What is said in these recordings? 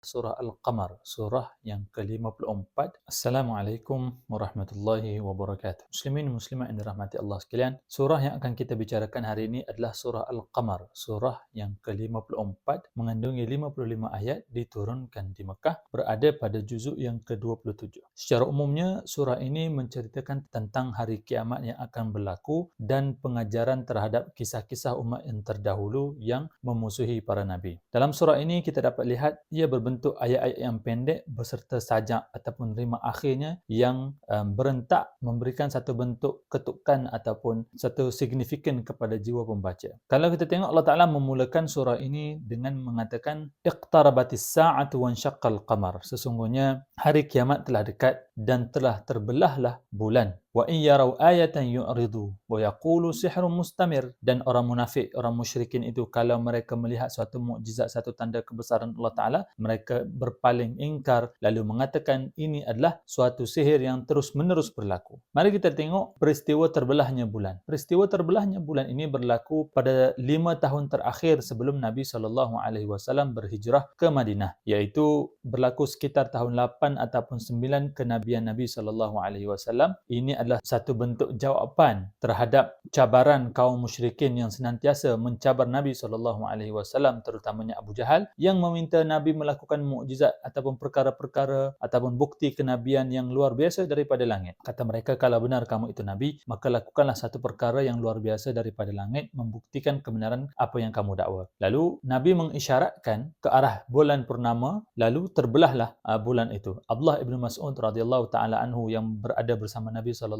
surah Al-Qamar, surah yang ke-54. Assalamualaikum warahmatullahi wabarakatuh. Muslimin muslimat yang dirahmati Allah sekalian, surah yang akan kita bicarakan hari ini adalah surah Al-Qamar, surah yang ke-54, mengandungi 55 ayat, diturunkan di Mekah, berada pada juzuk yang ke-27. Secara umumnya, surah ini menceritakan tentang hari kiamat yang akan berlaku dan pengajaran terhadap kisah-kisah umat yang terdahulu yang memusuhi para nabi. Dalam surah ini kita dapat lihat ia berbentuk ayat-ayat yang pendek beserta sajak ataupun rima akhirnya yang berentak memberikan satu bentuk ketukan ataupun satu signifikan kepada jiwa pembaca. Kalau kita tengok, Allah Ta'ala memulakan surah ini dengan mengatakan iqtarabatis sa'atu wansyaqqal qamar. Sesungguhnya hari kiamat telah dekat dan telah terbelahlah bulan. Wa in yarau ayatan yu'ridu wa yaqulu sihrun mustamir. Dan orang munafik, orang musyrikin itu kalau mereka melihat suatu mukjizat, satu tanda kebesaran Allah Ta'ala, mereka berpaling ingkar lalu mengatakan ini adalah suatu sihir yang terus-menerus berlaku. Mari kita tengok peristiwa terbelahnya bulan. Peristiwa terbelahnya bulan ini berlaku pada 5 tahun terakhir sebelum Nabi SAW berhijrah ke Madinah, iaitu berlaku sekitar tahun 8 ataupun 9 kenabian Nabi SAW. Ini adalah satu bentuk jawapan terhadap cabaran kaum musyrikin yang senantiasa mencabar Nabi SAW, terutamanya Abu Jahal, yang meminta Nabi melakukan mukjizat ataupun perkara-perkara ataupun bukti kenabian yang luar biasa daripada langit. Kata mereka, kalau benar kamu itu Nabi, maka lakukanlah satu perkara yang luar biasa daripada langit membuktikan kebenaran apa yang kamu dakwa. Lalu Nabi mengisyaratkan ke arah bulan purnama, lalu terbelahlah bulan itu. Abdullah ibn Mas'ud radhiyallahu taala anhu yang berada bersama Nabi SAW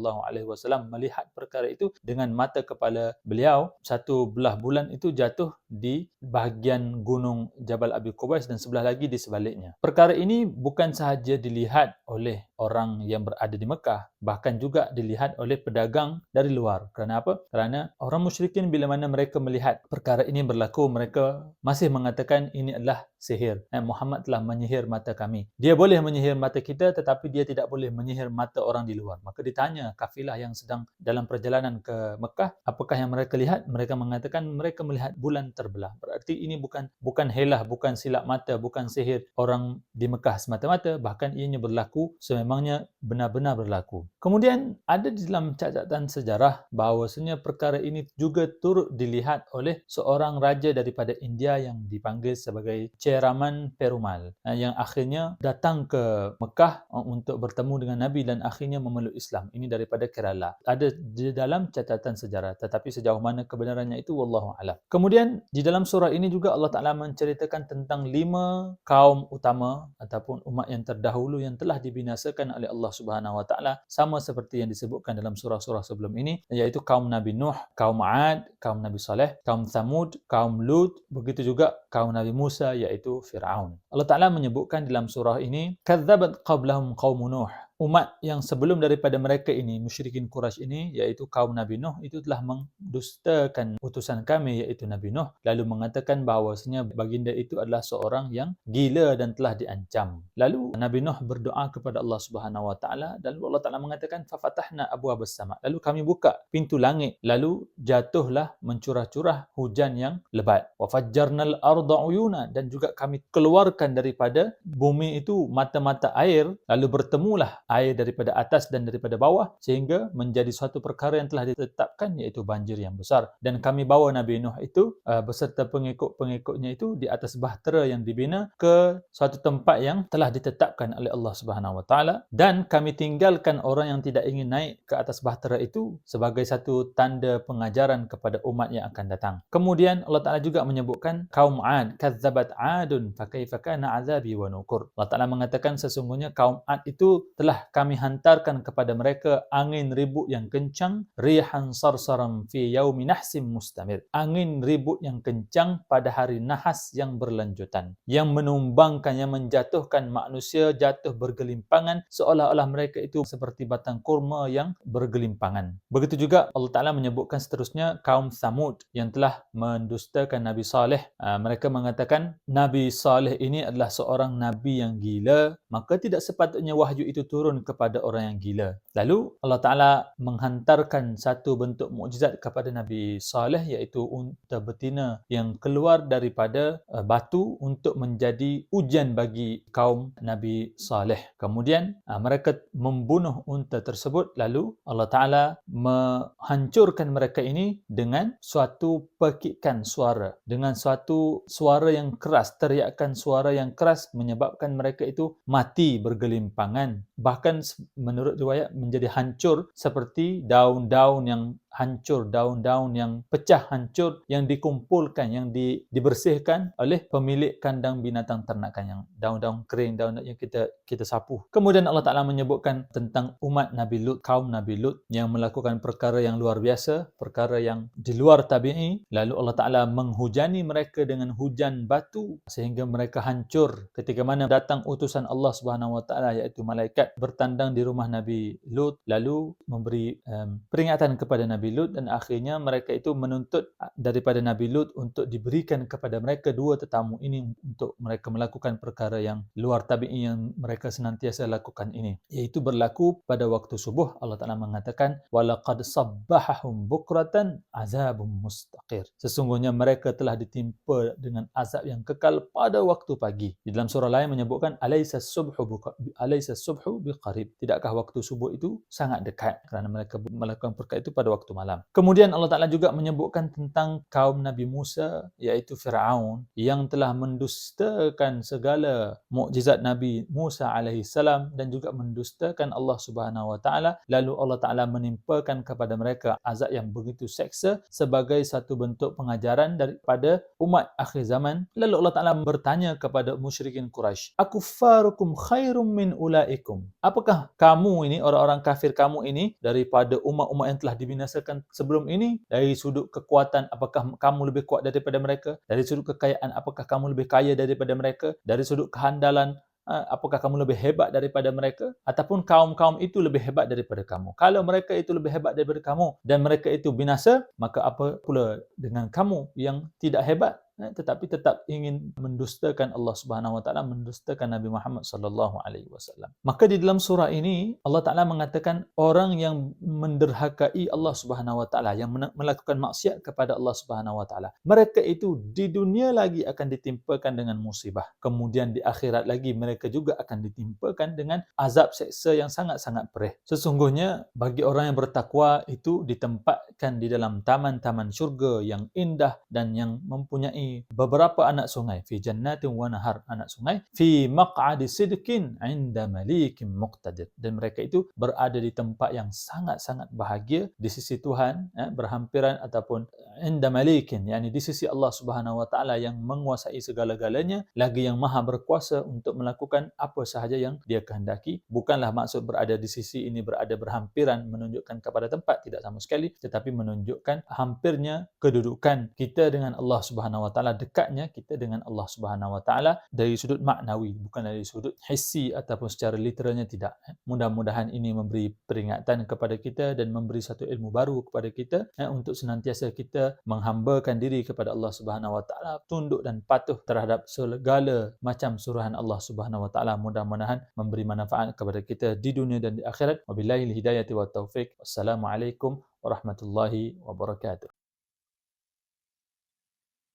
melihat perkara itu dengan mata kepala beliau. Satu belah bulan itu jatuh di bahagian gunung Jabal Abi Qubais dan sebelah lagi di sebaliknya. Perkara ini bukan sahaja dilihat oleh orang yang berada di Mekah, bahkan juga dilihat oleh pedagang dari luar. Kerana apa? Kerana orang musyrikin bila mana mereka melihat perkara ini berlaku, mereka masih mengatakan ini adalah sihir. Muhammad telah menyihir mata kami. Dia boleh menyihir mata kita, tetapi dia tidak boleh menyihir mata orang di luar. Maka ditanya kafilah yang sedang dalam perjalanan ke Mekah, apakah yang mereka lihat? Mereka mengatakan mereka melihat bulan terbelah. Berarti ini bukan helah, bukan silap mata, bukan sihir orang di Mekah semata-mata, bahkan ianya berlaku sememangnya benar-benar berlaku. Kemudian ada di dalam catatan sejarah bahawasanya perkara ini juga turut dilihat oleh seorang raja daripada India yang dipanggil sebagai Chairaman Perumal, yang akhirnya datang ke Mekah untuk bertemu dengan Nabi dan akhirnya memeluk Islam. Ini daripada Kerala. Ada di dalam catatan sejarah, tetapi sejauh mana kebenarannya itu wallahu a'lam. Kemudian di dalam surah ini juga Allah Ta'ala menceritakan tentang 5 kaum utama ataupun umat yang terdahulu yang telah dibinasakan oleh Allah Subhanahu Wa Ta'ala, sama seperti yang disebutkan dalam surah-surah sebelum ini, iaitu kaum Nabi Nuh, kaum Ad, kaum Nabi Saleh, kaum Thamud, kaum Lut, begitu juga kaum Nabi Musa iaitu Fir'aun. Allah Ta'ala menyebutkan dalam surah ini, kadzabat qablahum qaum Nuh. Umat yang sebelum daripada mereka ini, musyrikin Quraisy ini, iaitu kaum Nabi Nuh, itu telah mendustakan utusan kami iaitu Nabi Nuh, lalu mengatakan bahawasanya baginda itu adalah seorang yang gila dan telah diancam. Lalu Nabi Nuh berdoa kepada Allah Subhanahu Wa Ta'ala, dan Allah Ta'ala mengatakan fafatahna abwabas sama, lalu kami buka pintu langit, lalu jatuhlah mencurah-curah hujan yang lebat. Wa fajjarnal arda uyuna, dan juga kami keluarkan daripada bumi itu mata-mata air, lalu bertemulah air daripada atas dan daripada bawah sehingga menjadi suatu perkara yang telah ditetapkan, iaitu banjir yang besar. Dan kami bawa Nabi Nuh itu beserta pengikut-pengikutnya itu di atas bahtera yang dibina ke suatu tempat yang telah ditetapkan oleh Allah Subhanahu Wa Taala, dan kami tinggalkan orang yang tidak ingin naik ke atas bahtera itu sebagai satu tanda pengajaran kepada umat yang akan datang. Kemudian Allah Taala juga menyebutkan kaum Ad, kadzabat Adun fakaifa kana azabi wa nukur. Allah Taala mengatakan sesungguhnya kaum Ad itu telah kami hantarkan kepada mereka angin ribut yang kencang, rihan sarsaram fi yaumi nahsim mustamir. Angin ribut yang kencang pada hari nahas yang berlanjutan, yang menumbangkan, yang menjatuhkan manusia jatuh bergelimpangan seolah-olah mereka itu seperti batang kurma yang bergelimpangan. Begitu juga Allah Ta'ala menyebutkan seterusnya kaum Thamud yang telah mendustakan Nabi Saleh. Mereka mengatakan Nabi Saleh ini adalah seorang Nabi yang gila, maka tidak sepatutnya wahyu itu turun turun kepada orang yang gila. Lalu Allah Ta'ala menghantarkan satu bentuk mukjizat kepada Nabi Saleh, iaitu unta betina yang keluar daripada batu untuk menjadi ujian bagi kaum Nabi Saleh. Kemudian mereka membunuh unta tersebut, lalu Allah Ta'ala menghancurkan mereka ini dengan suatu pekikan suara, dengan suatu suara yang keras, teriakan suara yang keras menyebabkan mereka itu mati bergelimpangan. Bahkan menurut riwayat menjadi hancur seperti daun-daun yang hancur, daun-daun yang pecah hancur, yang dikumpulkan, yang dibersihkan oleh pemilik kandang binatang ternakan, yang daun-daun kering, daun yang kita sapu. Kemudian Allah Ta'ala menyebutkan tentang umat Nabi Lut, kaum Nabi Lut yang melakukan perkara yang luar biasa, perkara yang di luar tabi'i. Lalu Allah Ta'ala menghujani mereka dengan hujan batu sehingga mereka hancur. Ketika mana datang utusan Allah Subhanahu Wa Ta'ala, iaitu malaikat bertandang di rumah Nabi Lut, lalu memberi peringatan kepada Nabi Lut, dan akhirnya mereka itu menuntut daripada Nabi Lut untuk diberikan kepada mereka dua tetamu ini untuk mereka melakukan perkara yang luar tabi'i yang mereka senantiasa lakukan ini, iaitu berlaku pada waktu subuh. Allah Ta'ala mengatakan walaqad sabbahahum bukratan azabun mustaqir, sesungguhnya mereka telah ditimpa dengan azab yang kekal pada waktu pagi. Di dalam surah lain menyebutkan alaysa subhu biqarib, tidakkah waktu subuh itu sangat dekat, kerana mereka melakukan perkara itu pada waktu malam. Kemudian Allah Ta'ala juga menyebutkan tentang kaum Nabi Musa, iaitu Fir'aun, yang telah mendustakan segala mukjizat Nabi Musa alaihissalam dan juga mendustakan Allah Subhanahu Wa Ta'ala. Lalu Allah Ta'ala menimpakan kepada mereka azab yang begitu seksa sebagai satu bentuk pengajaran daripada umat akhir zaman. Lalu Allah Ta'ala bertanya kepada musyrikin Quraisy, akuffarukum khairum min ulaikum, apakah kamu ini, orang-orang kafir kamu ini, daripada umat-umat yang telah dibinasakan sebelum ini? Dari sudut kekuatan, apakah kamu lebih kuat daripada mereka? Dari sudut kekayaan, apakah kamu lebih kaya daripada mereka? Dari sudut kehandalan, apakah kamu lebih hebat daripada mereka? Ataupun kaum-kaum itu lebih hebat daripada kamu? Kalau mereka itu lebih hebat daripada kamu dan mereka itu binasa, maka apa pula dengan kamu yang tidak hebat tetapi tetap ingin mendustakan Allah Subhanahu Wa Taala, mendustakan Nabi Muhammad sallallahu alaihi wasallam. Maka di dalam surah ini Allah Taala mengatakan orang yang menderhakai Allah Subhanahu Wa Taala, yang melakukan maksiat kepada Allah Subhanahu Wa Taala, mereka itu di dunia lagi akan ditimpakan dengan musibah. Kemudian di akhirat lagi mereka juga akan ditimpakan dengan azab seksa yang sangat-sangat perih. Sesungguhnya bagi orang yang bertakwa itu ditempatkan di dalam taman-taman syurga yang indah dan yang mempunyai beberapa anak sungai, fi jannatin wa nahar, anak sungai, fi maq'adi sidqin 'inda malikin muqtadir, dan mereka itu berada di tempat yang sangat-sangat bahagia di sisi Tuhan, berhampiran ataupun 'inda malikin, yakni di sisi Allah Subhanahu Wa Taala yang menguasai segala-galanya, lagi yang maha berkuasa untuk melakukan apa sahaja yang Dia kehendaki. Bukanlah maksud berada di sisi ini berada berhampiran menunjukkan kepada tempat, tidak sama sekali, tetapi menunjukkan hampirnya kedudukan kita dengan Allah Subhanahu Wa Taala, dekatnya kita dengan Allah Subhanahu Wa Taala dari sudut maknawi, bukan dari sudut hissi ataupun secara literalnya, tidak. Mudah-mudahan ini memberi peringatan kepada kita dan memberi satu ilmu baru kepada kita untuk senantiasa kita menghambakan diri kepada Allah Subhanahu Wa Taala, tunduk dan patuh terhadap segala macam suruhan Allah Subhanahu Wa Taala. Mudah-mudahan memberi manfaat kepada kita di dunia dan di akhirat. Wabillahil hidayati wat taufik. Wassalamualaikum warahmatullahi wabarakatuh.